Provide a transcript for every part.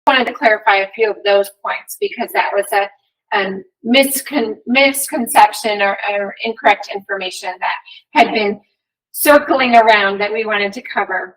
wanted to clarify a few of those points because that was a misconception or incorrect information that had been circling around that we wanted to cover.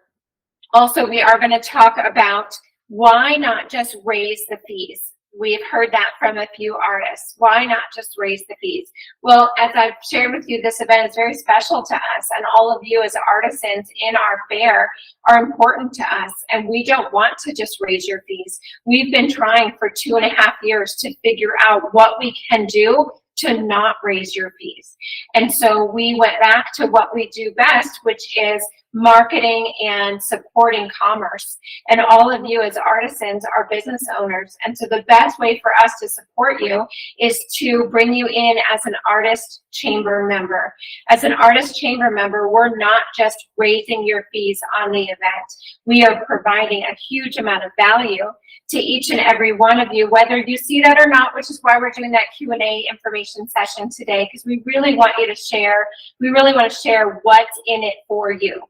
Also, we are going to talk about why not just raise the fees. We've heard that from a few artists. Why not just raise the fees? Well, as I've shared with you, this event is very special to us, and all of you as artisans in our fair are important to us, and we don't want to just raise your fees. We've been trying for 2.5 years to figure out what we can do to not raise your fees. And so we went back to what we do best, which is marketing and supporting commerce. And all of you as artisans are business owners. And so the best way for us to support you is to bring you in as an artist chamber member. As an artist chamber member, we're not just raising your fees on the event. We are providing a huge amount of value to each and every one of you, whether you see that or not, which is why we're doing that Q&A information session today, because we really want you to share. We really want to share what's in it for you,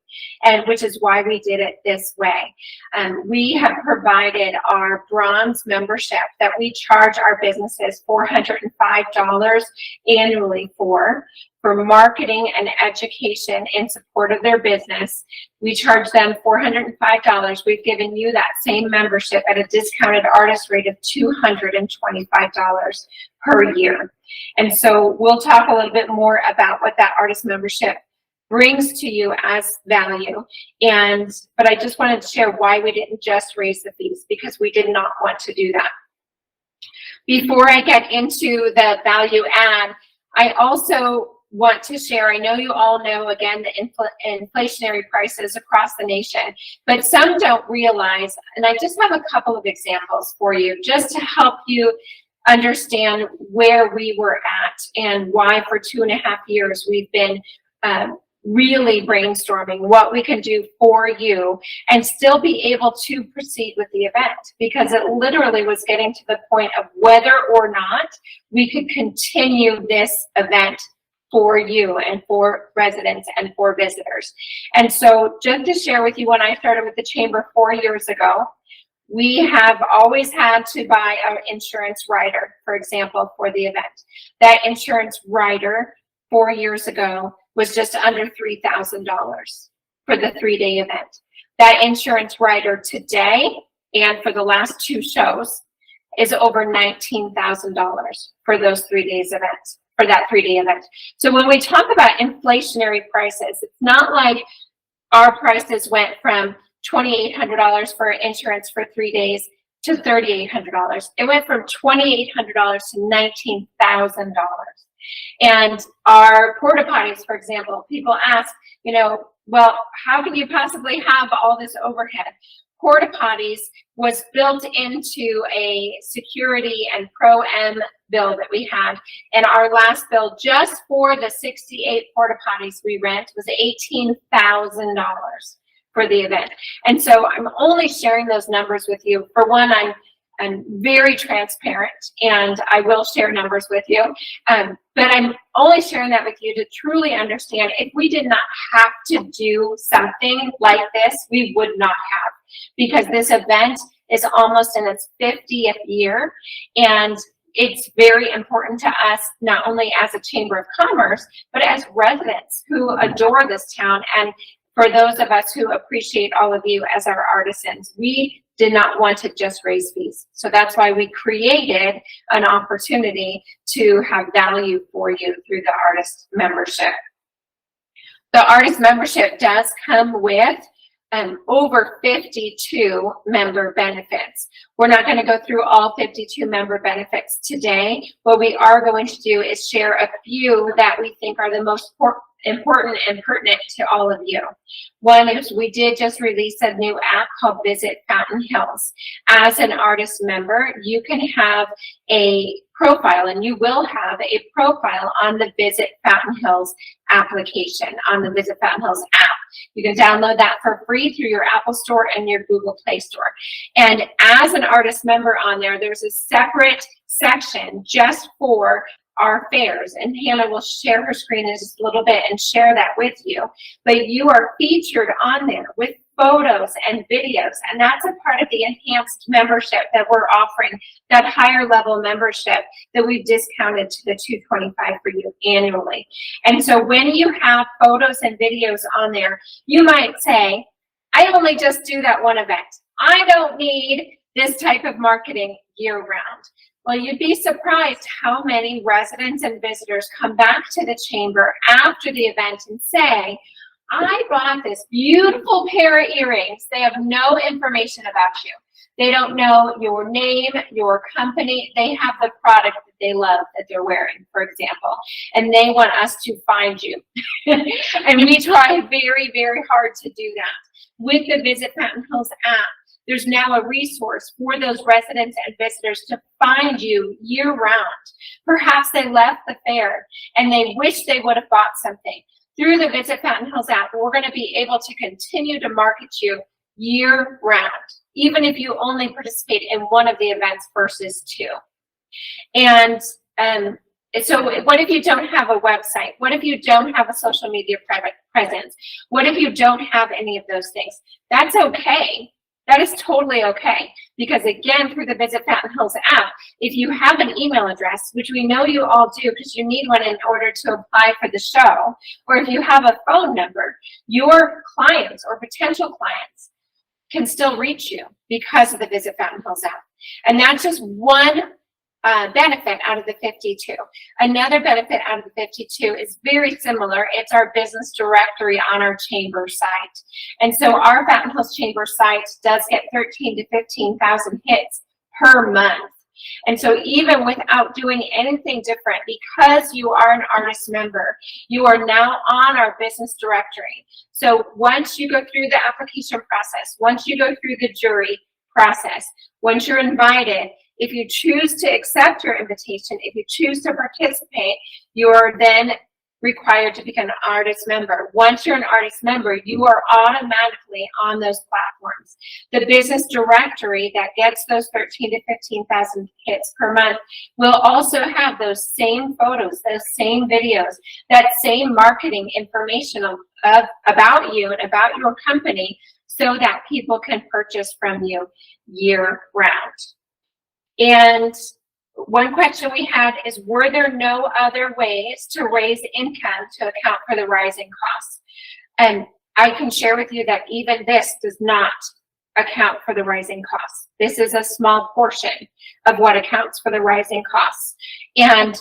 and which is why we did it this way. We have provided our bronze membership that we charge our businesses $405 annually for marketing and education in support of their business. We charge them $405. We've given you that same membership at a discounted artist rate of $225 per year. And so we'll talk a little bit more about what that artist membership brings to you as value. But I just wanted to share why we didn't just raise the fees, because we did not want to do that. Before I get into the value add, I also want to share, I know you all know, again, the inflationary prices across the nation, but some don't realize, and I just have a couple of examples for you just to help you understand where we were at and why for 2.5 years we've been really brainstorming what we can do for you and still be able to proceed with the event, because it literally was getting to the point of whether or not we could continue this event for you and for residents and for visitors. And so just to share with you, when I started with the chamber 4 years ago, we have always had to buy an insurance rider, for example, for the event. That insurance rider 4 years ago was just under $3,000 for the 3-day event. That insurance rider today and for the last 2 shows is over $19,000 for those 3 days events, for that 3-day event. So when we talk about inflationary prices, it's not like our prices went from $2,800 for insurance for 3 days to $3,800. It went from $2,800 to $19,000. And our porta potties, for example, people ask, you know, well, how can you possibly have all this overhead? Porta potties was built into a security and pro-M bill that we had. And our last bill just for the 68 porta potties we rent was $18,000 for the event. And so I'm only sharing those numbers with you. For one, I'm very transparent, and I will share numbers with you. But I'm only sharing that with you to truly understand, if we did not have to do something like this, we would not have, because this event is almost in its 50th year, and it's very important to us, not only as a Chamber of Commerce, but as residents who adore this town, and for those of us who appreciate all of you as our artisans. We did not want to just raise fees. So that's why we created an opportunity to have value for you through the artist membership. The artist membership does come with over 52 member benefits. We're not going to go through all 52 member benefits today. What we are going to do is share a few that we think are the most important and pertinent to all of you. One is, we did just release a new app called Visit Fountain Hills. As an artist member, you can have a profile, and you will have a profile on the Visit Fountain Hills application, on the Visit Fountain Hills app. You can download that for free through your Apple Store and your Google Play Store. And as an artist member on there, there's a separate section just for our fairs, and Hannah will share her screen in just a little bit and share that with you. But you are featured on there with photos and videos, and that's a part of the enhanced membership that we're offering, that higher level membership that we've discounted to the $225 for you annually. And so when you have photos and videos on there, you might say, I only just do that one event. I don't need this type of marketing year round. Well, you'd be surprised how many residents and visitors come back to the chamber after the event and say, I bought this beautiful pair of earrings. They have no information about you. They don't know your name, your company. They have the product that they love that they're wearing, for example, and they want us to find you. And we try very, very hard to do that. With the Visit Fountain Hills app, there's now a resource for those residents and visitors to find you year round. Perhaps they left the fair and they wish they would have bought something. Through the Visit Fountain Hills app, we're going to be able to continue to market you year round, even if you only participate in one of the events versus two. And so what if you don't have a website? What if you don't have a social media presence? What if you don't have any of those things? That's okay. That is totally okay, because again, through the Visit Fountain Hills app, if you have an email address, which we know you all do because you need one in order to apply for the show, or if you have a phone number, your clients or potential clients can still reach you because of the Visit Fountain Hills app. And that's just one benefit out of the 52. Another benefit out of the 52 is very similar. It's our business directory on our chamber site. And so our Fountain Hills Chamber site does get 13 to 15,000 hits per month. And so even without doing anything different, because you are an artist member, you are now on our business directory. So once you go through the application process, once you go through the jury process, once you're invited, if you choose to accept your invitation, if you choose to participate, you're then required to become an artist member. Once you're an artist member, you are automatically on those platforms. The business directory that gets those 13 to 15,000 hits per month will also have those same photos, those same videos, that same marketing information about you and about your company, so that people can purchase from you year round. And one question we had is, were there no other ways to raise income to account for the rising costs? And I can share with you that even this does not account for the rising costs. This is a small portion of what accounts for the rising costs. And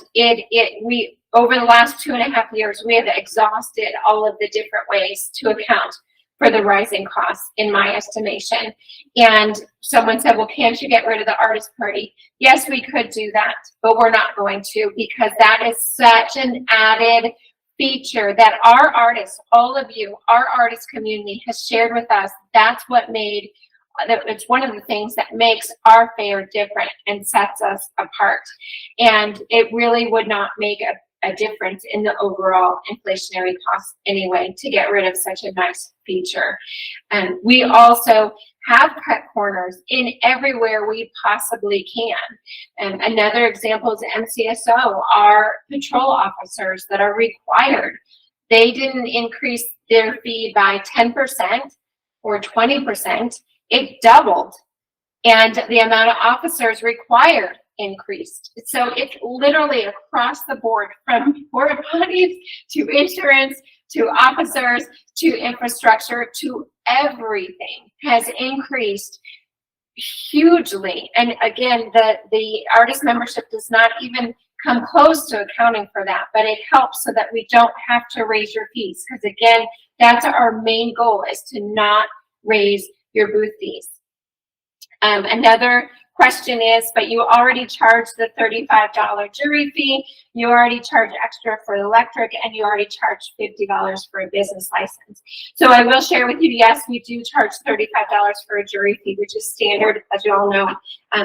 we over the last 2.5 years, we have exhausted all of the different ways to account for the rising costs, in my estimation. And someone said, well, can't you get rid of the artist party? Yes, we could do that, but we're not going to, because that is such an added feature that our artists, all of you, our artist community has shared with us. That's what made, it's one of the things that makes our fair different and sets us apart. And it really would not make a difference in the overall inflationary costs anyway to get rid of such a nice feature. And we also have cut corners in everywhere we possibly can. And another example is MCSO, our patrol officers that are required. They didn't increase their fee by 10% or 20%, it doubled. And the amount of officers required increased. So it's literally across the board, from porta potties to insurance to officers to infrastructure to everything has increased hugely. And again, the artist membership does not even come close to accounting for that, but it helps so that we don't have to raise your fees, because again, that's our main goal, is to not raise your booth fees. Another question is, but you already charged the $35 jury fee, you already charge extra for electric, and you already charged $50 for a business license. So I will share with you, yes, we do charge $35 for a jury fee, which is standard, as you all know,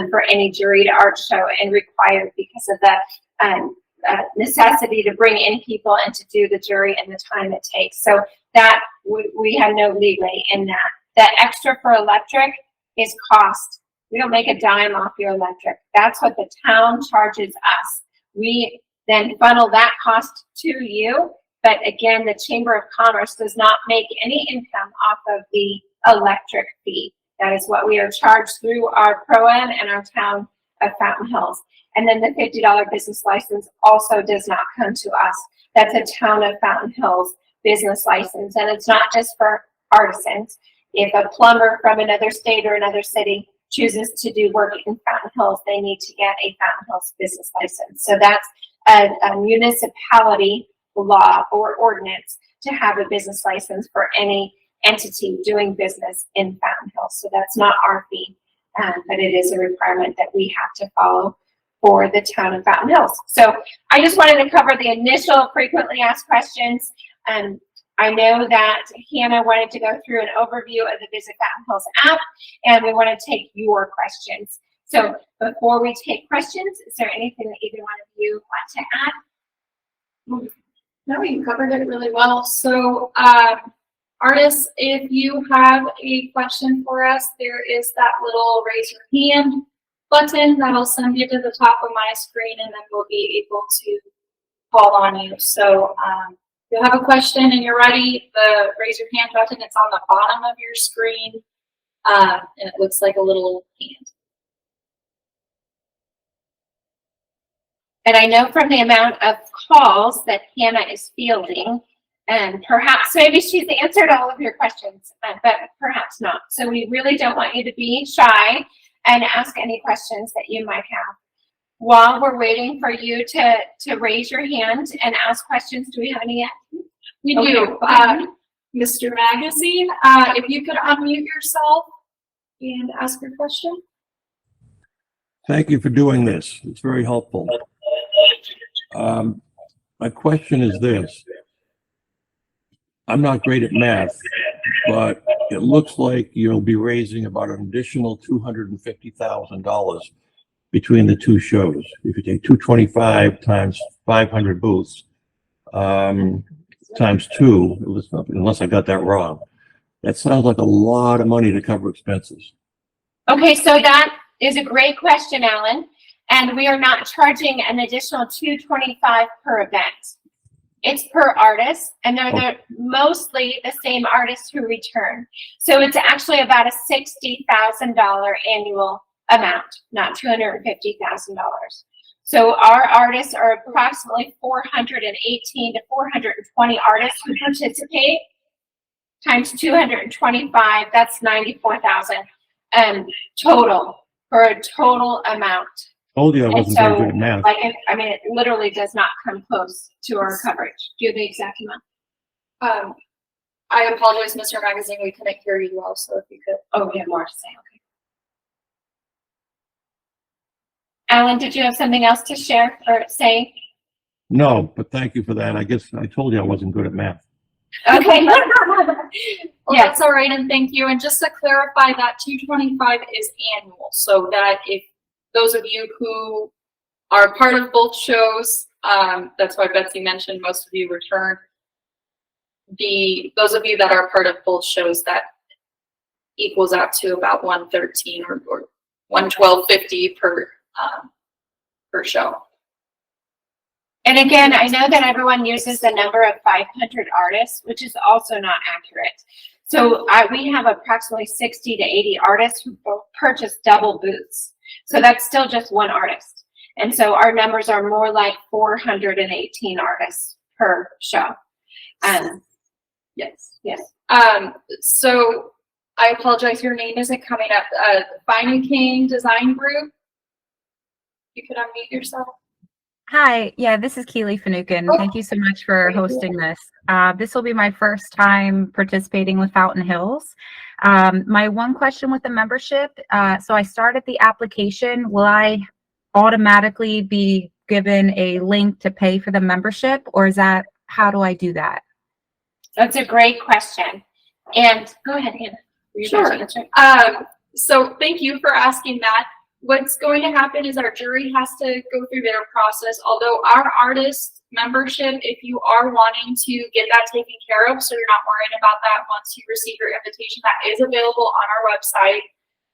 for any juried art show, and required because of the necessity to bring in people and to do the jury and the time it takes. So that we have no leeway in that. The extra for electric is cost. We don't make a dime off your electric. That's what the town charges us. We then funnel that cost to you. But again, the Chamber of Commerce does not make any income off of the electric fee. That is what we are charged through our Pro-Am and our town of Fountain Hills. And then the $50 business license also does not come to us. That's a town of Fountain Hills business license. And it's not just for artisans. If a plumber from another state or another city chooses to do work in Fountain Hills, they need to get a Fountain Hills business license. So that's a municipality law or ordinance to have a business license for any entity doing business in Fountain Hills. So that's not our fee, but it is a requirement that we have to follow for the town of Fountain Hills. So I just wanted to cover the initial frequently asked questions. I know that Hannah wanted to go through an overview of the Visit Fountain Hills app, and we want to take your questions. So before we take questions, is there anything that either one of you want to add? No, you covered it really well. So artists, if you have a question for us, there is that little raise your hand button that'll send you to the top of my screen, and then we'll be able to call on you. So if you have a question and you're ready, the raise your hand button, it's on the bottom of your screen, and it looks like a little hand. And I know from the amount of calls that Hannah is fielding, and perhaps maybe she's answered all of your questions, but perhaps not. So we really don't want you to be shy and ask any questions that you might have. While we're waiting for you to raise your hand and ask questions, do we have any yet? We do. Mr. Magazine, if you could unmute yourself and ask your question. Thank you for doing this. It's very helpful. My question is this. I'm not great at math, but it looks like you'll be raising about an additional $250,000 between the two shows. If you take 225 times 500 booths, times 2, unless I got that wrong, that sounds like a lot of money to cover expenses. Okay, so that is a great question, Alan. And we are not charging an additional $225 per event. It's per artist, and they're mostly the same artists who return. So it's actually about a $60,000 annual amount, not $250,000. So our artists are approximately 418 to 420 artists who participate, times 225, that's 94,000 total, for a total amount. Told you I wasn't very good at math. Like, I mean, it literally does not come close to our coverage. Do you have the exact amount? I apologize, Mr. Magazine, we couldn't hear you well, so if you could. Oh, we have more to say, okay. Alan, did you have something else to share or say? No, but thank you for that. I guess I told you I wasn't good at math. Okay. Well, Yeah. that's all right, and thank you. And just to clarify, that 225 is annual, so that if those of you who are part of both shows, that's why Betsy mentioned most of you return. Those of you that are part of both shows, that equals out to about 113 or 112.50 per show. And again, I know that everyone uses the number of 500 artists, which is also not accurate. So we have approximately 60 to 80 artists who purchase double booths. So that's still just one artist. And so our numbers are more like 418 artists per show. Yes. Yes. So I apologize, your name isn't coming up. Fine King Design Group. You could unmute yourself. Hi, yeah, this is Keely Finucane. Thank you so much for hosting this. This will be my first time participating with Fountain Hills. My one question with the membership, so I started the application. Will I automatically be given a link to pay for the membership, or is that, how do I do that? That's a great question. And go ahead, Hannah. Sure. So thank you for asking that. What's going to happen is our jury has to go through their process. Although our artist membership, if you are wanting to get that taken care of, so you're not worrying about that once you receive your invitation, that is available on our website.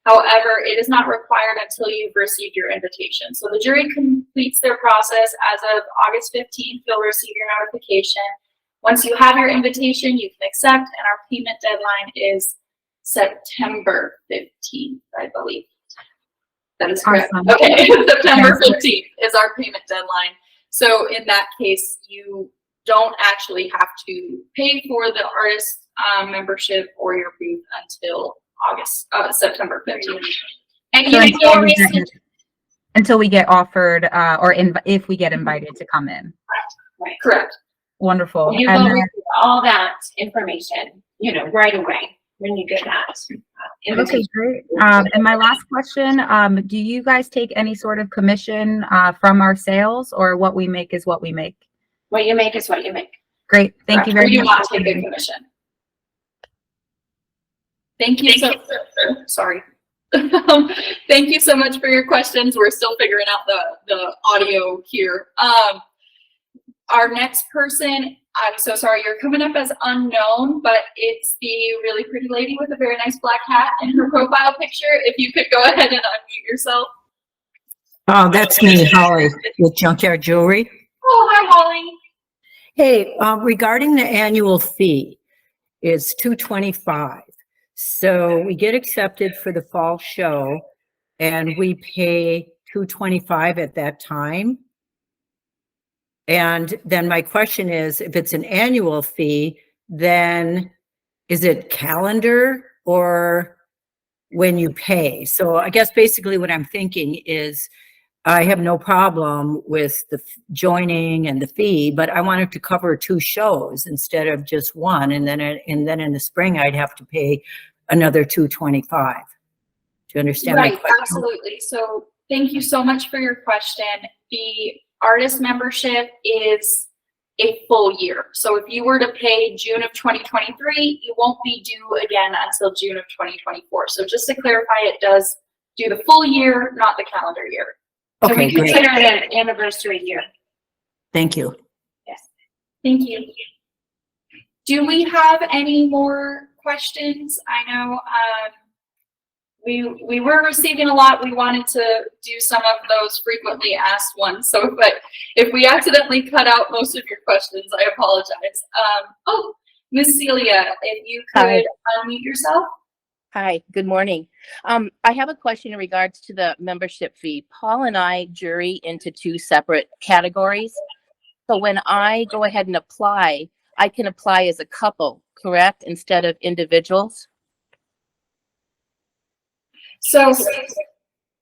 However, it is not required until you've received your invitation. So the jury can completes their process as of August 15th, you'll receive your notification. Once you have your invitation, you can accept, and our payment deadline is September 15th, I believe. That is correct. Awesome. Okay, September 15th is our payment deadline. So in that case, you don't actually have to pay for the artist membership or your booth until September 15th. And So you will receive, until we get offered, or if we get invited to come in. Correct. Wonderful. you And will then- receive all that information, right away when you get that. Okay, invitation. great. And my last question, do you guys take any sort of commission from our sales, or what we make is what we make? What you make is what you make. Great, thank you very We do much. not take a commission. Thank you. Sorry. Thank you so much for your questions. We're still figuring out the audio here. Our next person, I'm so sorry, you're coming up as unknown, but it's the really pretty lady with a very nice black hat in her profile picture. If you could go ahead and unmute yourself. Oh, that's me, Holly, with Junkyard Jewelry. Oh, hi, Holly. Hey, regarding the annual fee is $225. So we get accepted for the fall show and we pay $225 at that time. And then my question is, if it's an annual fee, then is it calendar or when you pay? So I guess basically what I'm thinking is I have no problem with the joining and the fee, but I wanted to cover 2 shows instead of just one. And then in the spring, I'd have to pay another $225. Do you understand my Right, question? absolutely. So thank you so much for your question. The artist membership is a full year. So if you were to pay June of 2023, you won't be due again until June of 2024. So just to clarify, it does do the full year, not the calendar year. So Okay, we great. consider it an anniversary year. Thank you. Thank you. Do we have any more questions? I know we were receiving a lot. We wanted to do some of those frequently asked ones. So, but if we accidentally cut out most of your questions, I apologize. Oh, Miss Celia, if you could Hi. unmute yourself. Hi, good morning. I have a question in regards to the membership fee. Paul and I jury into 2 separate categories. So when I go ahead and apply, I can apply as a couple, correct? Instead of individuals? So,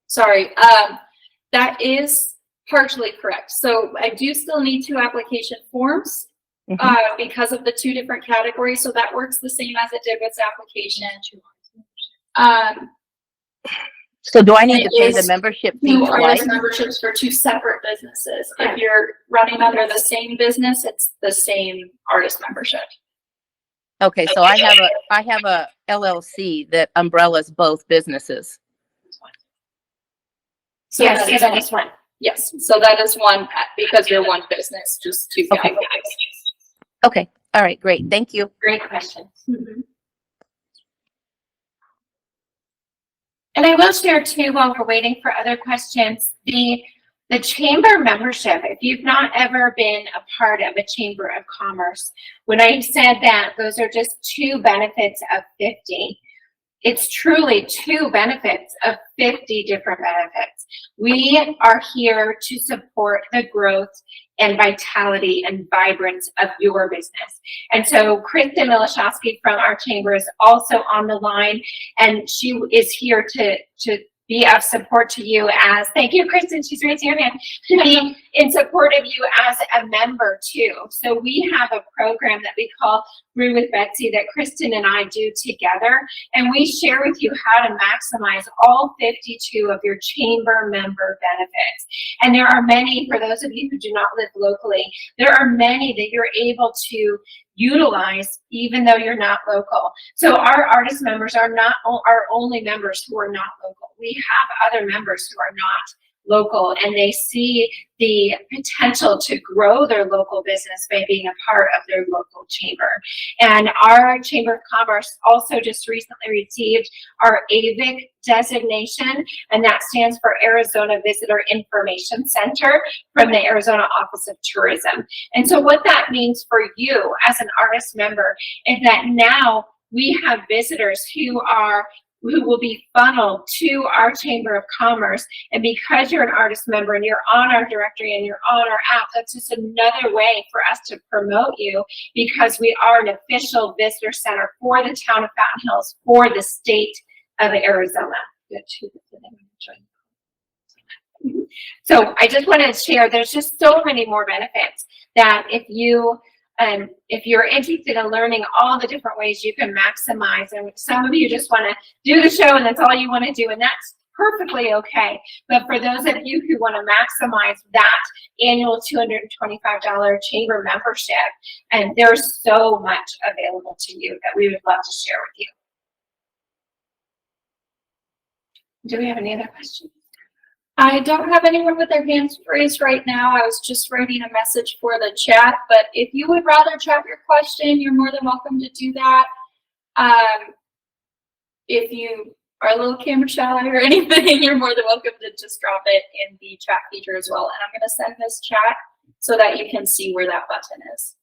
sorry, that is partially correct. So I do still need 2 application forms because of the 2 different categories. So that works the same as it did with the application. So do I need to It pay the is membership fee 2 twice? artist memberships for 2 separate businesses. If you're running under the same business, it's the same artist membership. Okay, so I have a LLC that umbrellas both businesses. So Yes, that so is that one. is one. Yes, so that is one because you're one business, just 2 Okay. categories. Okay, all right, great, thank you. Great question. Mhm. And I will share too, while we're waiting for other questions, the chamber membership, if you've not ever been a part of a chamber of commerce, when I said that those are just 2 benefits of 50, it's truly 2 benefits of 50 different benefits. We are here to support the growth and vitality and vibrance of your business. And so Kristen Milashowski from our chamber is also on the line, and she is here to be of support to you as, thank you, Kristen, she's raising her hand, to be in support of you as a member too. So we have a program that we call Brew with Betsy that Kristen and I do together, and we share with you how to maximize all 52 of your chamber member benefits. And there are many, for those of you who do not live locally, there are many that you're able to utilize even though you're not local. So our artist members are not our only members who are not local. We have other members who are not local, and they see the potential to grow their local business by being a part of their local chamber. And our Chamber of Commerce also just recently received our AVIC designation, and that stands for Arizona Visitor Information Center from the Arizona Office of Tourism. And so what that means for you as an artist member is that now we have visitors who will be funneled to our Chamber of Commerce. And because you're an artist member and you're on our directory and you're on our app, that's just another way for us to promote you, because we are an official visitor center for the town of Fountain Hills, for the state of Arizona. So I just wanted to share, there's just so many more benefits that if you're interested in learning all the different ways you can maximize, and some of you just want to do the show and that's all you want to do, and that's perfectly okay. But for those of you who want to maximize that annual $225 chamber membership, and there's so much available to you that we would love to share with you. Do we have any other questions? I don't have anyone with their hands raised right now. I was just writing a message for the chat, but if you would rather chat your question, you're more than welcome to do that. If you are a little camera shy or anything, you're more than welcome to just drop it in the chat feature as well. And I'm going to send this chat so that you can see where that button is.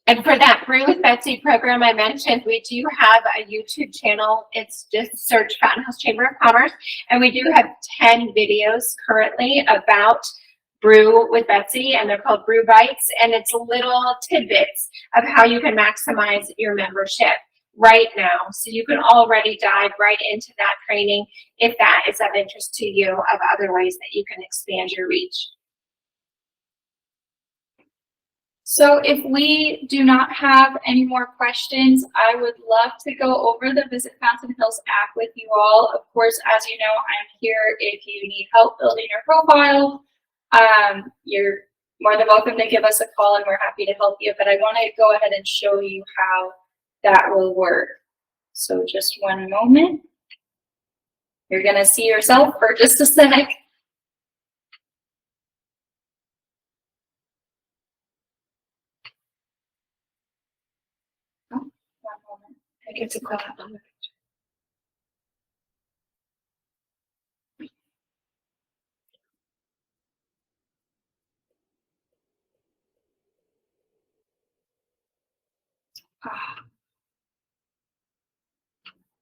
And for that Brew with Betsy program I mentioned, we do have a YouTube channel. It's just search Fountain Hills Chamber of Commerce. And we do have 10 videos currently about Brew with Betsy, and they're called Brew Bites. And it's little tidbits of how you can maximize your membership right now. So you can already dive right into that training if that is of interest to you, of other ways that you can expand your reach. So if we do not have any more questions, I would love to go over the Visit Fountain Hills app with you all. Of course, as you know, I'm here if you need help building your profile. You're more than welcome to give us a call and we're happy to help you. But I want to go ahead and show you how that will work. So just one moment. You're going to see yourself for just a sec. I get to click on it.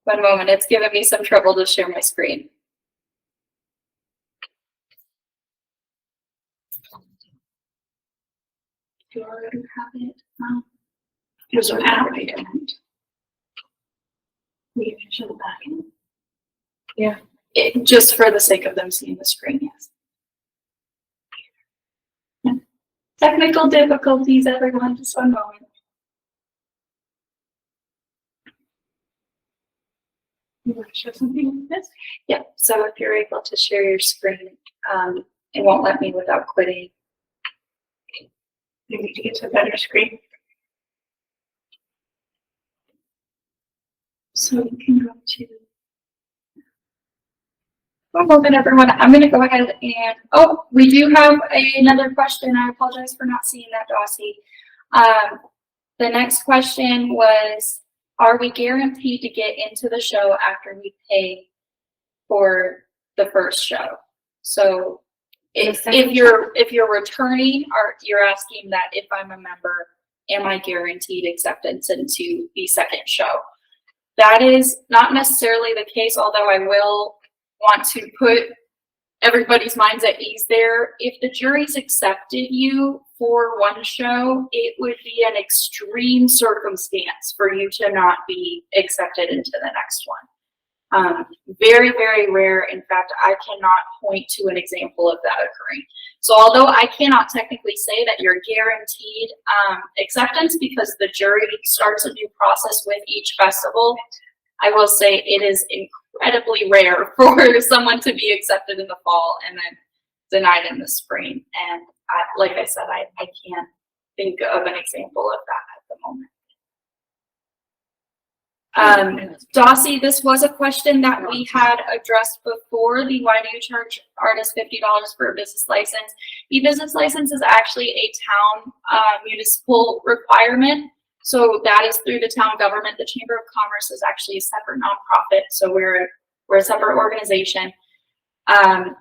One moment, it's giving me some trouble to share my screen. Do I already have it? There's an app I don't. We can show the back end. Yeah, just for the sake of them seeing the screen, yes. Yeah. Technical difficulties, everyone, just one moment. You want to show something like this? Yeah, so if you're able to share your screen, it won't let me without quitting. I need to get to a better screen. So you can go to, one moment everyone, I'm going to go ahead and, oh, we do have another question. I apologize for not seeing that, Dossie. The next question was, are we guaranteed to get into the show after we pay for the first show? So if you're returning, or you're asking that if I'm a member, am I guaranteed acceptance into the second show? That is not necessarily the case, although I will want to put everybody's minds at ease there. If the jury's accepted you for one show, it would be an extreme circumstance for you to not be accepted into the next one. Very, very rare. In fact, I cannot point to an example of that occurring. So although I cannot technically say that you're guaranteed acceptance because the jury starts a new process with each festival, I will say it is incredibly rare for someone to be accepted in the fall and then denied in the spring. And like I said, I can't think of an example of that at the moment. Dossie, this was a question that we had addressed before. Why do you charge artists $50 for a business license? The business license is actually a town municipal requirement. So that is through the town government. The Chamber of Commerce is actually a separate nonprofit. So we're a separate organization.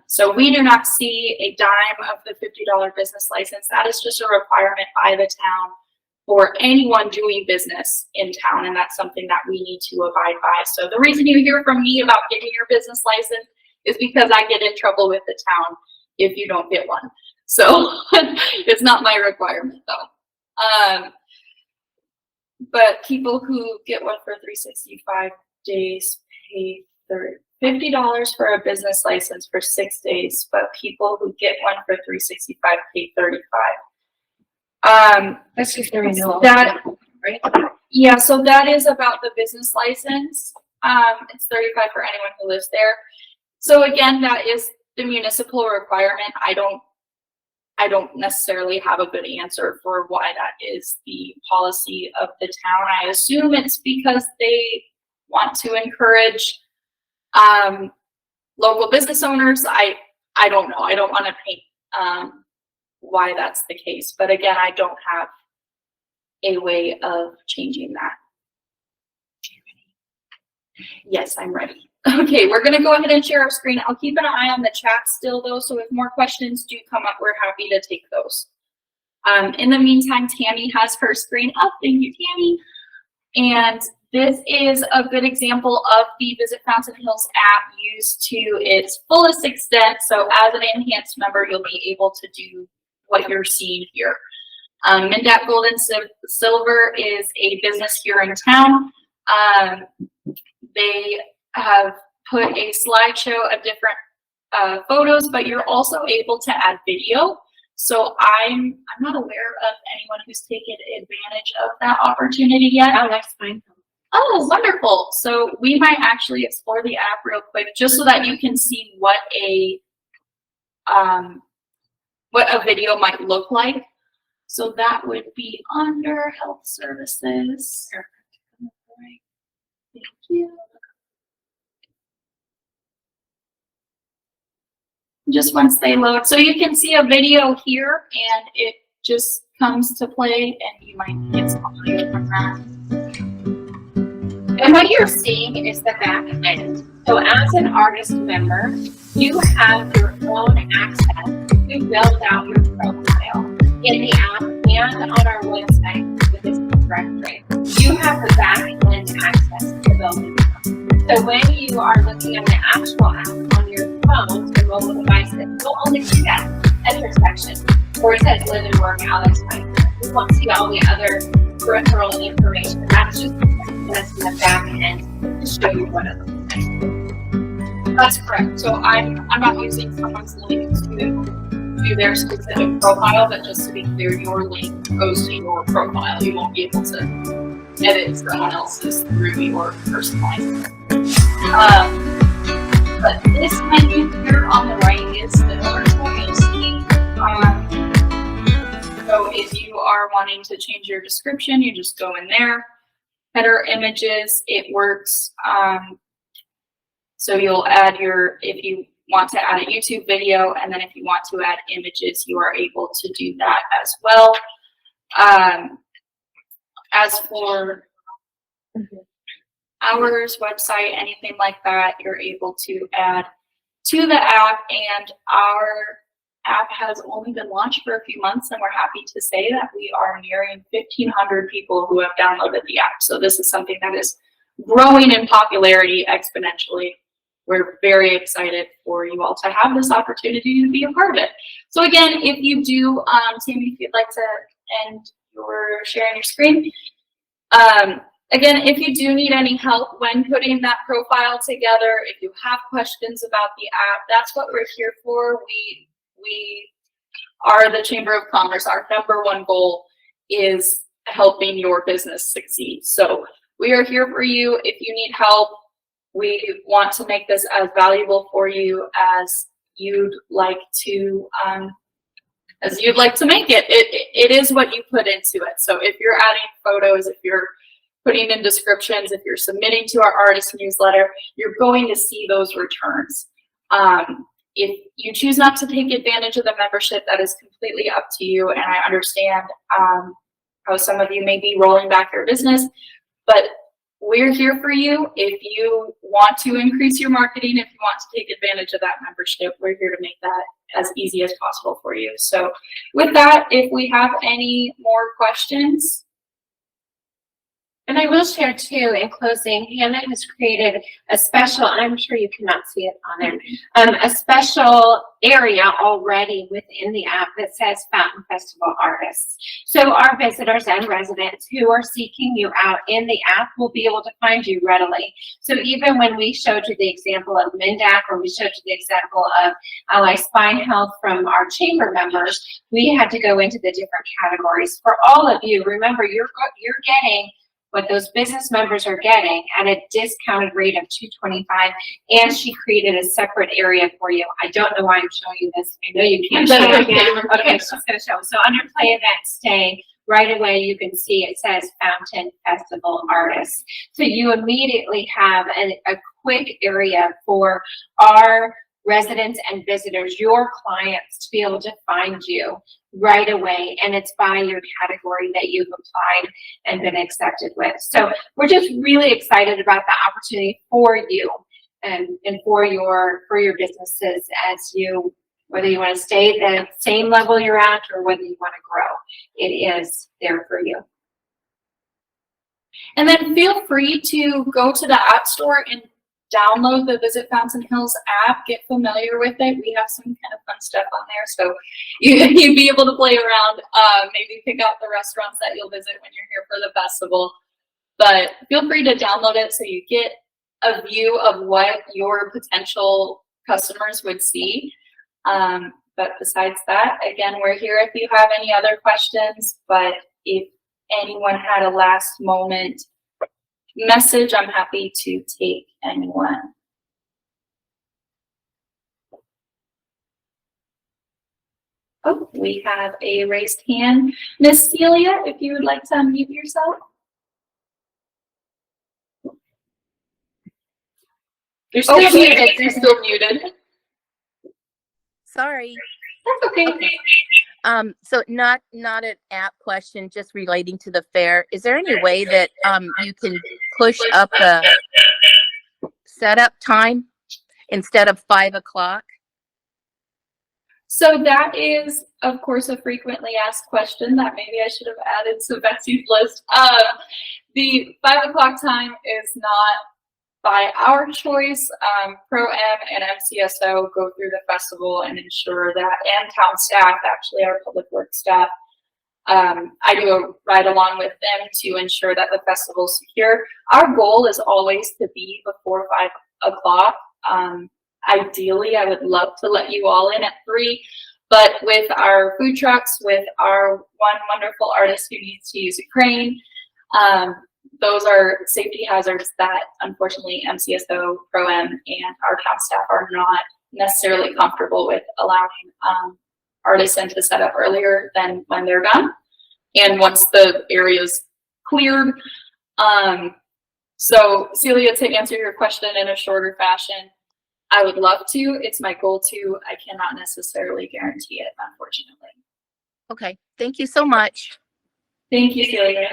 So we do not see a dime of the $50 business license. That is just a requirement by the town for anyone doing business in town, and that's something that we need to abide by. So the reason you hear from me about getting your business license is because I get in trouble with the town if you don't get one. So it's not my requirement though. But people who get one for 365 days pay $50 for a business license for 6 days, but people who get one for 365 pay $35. That's just the renewal. That, right? yeah, so that is about the business license. It's $35 for anyone who lives there. So again, that is the municipal requirement. I don't necessarily have a good answer for why that is the policy of the town. I assume it's because they want to encourage local business owners. I don't know. I don't want to paint why that's the case. But again, I don't have a way of changing that. Yes, I'm ready. Okay, we're gonna go ahead and share our screen. I'll keep an eye on the chat still though, so if more questions do come up, we're happy to take those. In the meantime, Tammy has her screen up. Thank you, Tammy. And this is a good example of the Visit Fountain Hills app used to its fullest extent. So as an enhanced member, you'll be able to do what you're seeing here. Mindat Gold and Silver is a business here in town. They have put a slideshow of different photos, but you're also able to add video. So I'm not aware of anyone who's taken advantage of that opportunity yet. Oh, that's fine. Oh, wonderful. So we might actually explore the app real quick just so that you can see what a video might look like. So that would be under health services. Thank you. Just once they load. So you can see a video here and it just comes to play and you might get some audio from that. And what you're seeing is the back end. So as an artist member, you have your own access to build out your profile in the app and on our website, the business directory. You have the back end access to build it out. So when you are looking at the actual app on your phone, your mobile devices, you'll only see that enter section where it says live and work Alex Meister. You won't see all the other peripheral information. That's just the back end to show you what it looks like. That's correct. So I'm not using someone's link to do their specific profile, but just to be clear, your link goes to your profile. You won't be able to edit someone else's through your personalized. But this menu here on the right is the virtual you'll see. So if you are wanting to change your description, you just go in there. Header images, it works. So you'll add if you want to add a YouTube video, and then if you want to add images, you are able to do that as well. As for hours, website, anything like that, you're able to add to the app, and our app has only been launched for a few months, and we're happy to say that we are nearing 1,500 people who have downloaded the app. So this is something that is growing in popularity exponentially. We're very excited for you all to have this opportunity to be a part of it. So again, if you do, Tammy, if you'd like to end your sharing your screen. Again, if you do need any help when putting that profile together, if you have questions about the app, that's what we're here for. We are the Chamber of Commerce. Our #1 goal is helping your business succeed. So we are here for you. If you need help, we want to make this as valuable for you as you'd like to make it. It is what you put into it. So if you're adding photos, if you're putting in descriptions, if you're submitting to our artist newsletter, you're going to see those returns. If you choose not to take advantage of the membership, that is completely up to you. And I understand how some of you may be rolling back your business, but we're here for you. If you want to increase your marketing, if you want to take advantage of that membership, we're here to make that as easy as possible for you. So with that, if we have any more questions. And I will share too, in closing, Hannah has created a special, I'm sure you cannot see it on there, a special area already within the app that says Fountain Festival Artists. So our visitors and residents who are seeking you out in the app will be able to find you readily. So even when we showed you the example of MNDAC, or we showed you the example of Ally Spine Health from our chamber members, we had to go into the different categories. For all of you, remember, you're getting what those business members are getting at a discounted rate of $225, and she created a separate area for you. I don't know why I'm showing you this. I know you can't show it again. Okay, she's gonna show. So under Play Event Stay, right away you can see it says Fountain Festival Artists. So you immediately have a quick area for our residents and visitors, your clients, to be able to find you right away, and it's by your category that you've applied and been accepted with. So we're just really excited about the opportunity for you and for your businesses, as you, whether you want to stay the same level you're at or whether you want to grow, it is there for you. And then feel free to go to the App Store and download the Visit Fountain Hills app, get familiar with it. We have some kind of fun stuff on there, so you'd be able to play around, maybe pick out the restaurants that you'll visit when you're here for the festival. But feel free to download it so you get a view of what your potential customers would see. But besides that, again, we're here if you have any other questions. But if anyone had a last moment message, I'm happy to take anyone. Oh, we have a raised hand. Miss Celia, if you would like to unmute yourself. You're still muted. You're still muted. Sorry. That's okay. So not an app question, just relating to the fair. Is there any way that you can push up the setup time instead of 5 o'clock? So that is, of course, a frequently asked question that maybe I should have added to Betsy's list. The 5 o'clock time is not by our choice. Pro-Am and MCSO go through the festival and ensure that, and town staff, actually our public works staff, I do a ride along with them to ensure that the festival is secure. Our goal is always to be before 5 o'clock. Ideally, I would love to let you all in at 3, but with our food trucks, with our one wonderful artist who needs to use a crane, those are safety hazards that unfortunately MCSO, Pro-Am, and our town staff are not necessarily comfortable with allowing artists in to set up earlier than when they're done. And once the area is cleared. So Celia, to answer your question in a shorter fashion, I would love to. It's my goal to. I cannot necessarily guarantee it, unfortunately. Okay, thank you so much. Thank you, Celia.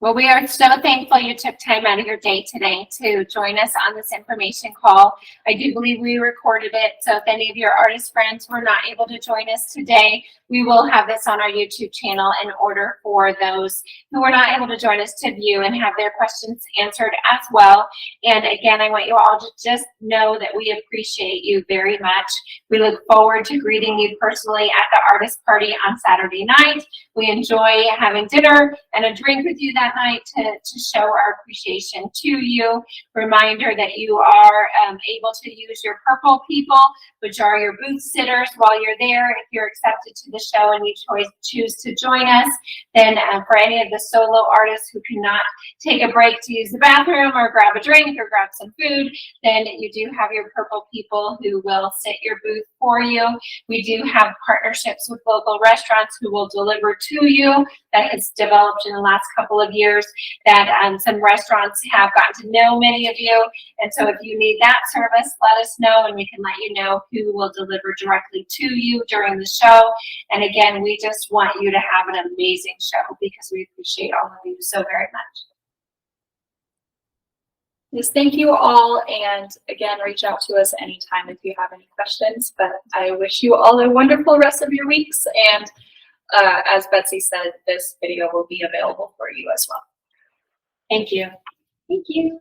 Well, we are so thankful you took time out of your day today to join us on this information call. I do believe we recorded it, so if any of your artist friends were not able to join us today, we will have this on our YouTube channel in order for those who were not able to join us to view and have their questions answered as well. And again, I want you all to just know that we appreciate you very much. We look forward to greeting you personally at the artist party on Saturday night. We enjoy having dinner and a drink with you that that night to show our appreciation to you. Reminder that you are able to use your purple people, which are your booth sitters while you're there. If you're accepted to the show and you choose to join us, then for any of the solo artists who cannot take a break to use the bathroom or grab a drink or grab some food, then you do have your purple people who will sit your booth for you. We do have partnerships with local restaurants who will deliver to you. That has developed in the last couple of years, that some restaurants have gotten to know many of you. And so if you need that service, let us know and we can let you know who will deliver directly to you during the show. And again, we just want you to have an amazing show because we appreciate all of you so very much. Yes, thank you all. And again, reach out to us anytime if you have any questions. But I wish you all a wonderful rest of your weeks. And as Betsy said, this video will be available for you as well. Thank you. Thank you.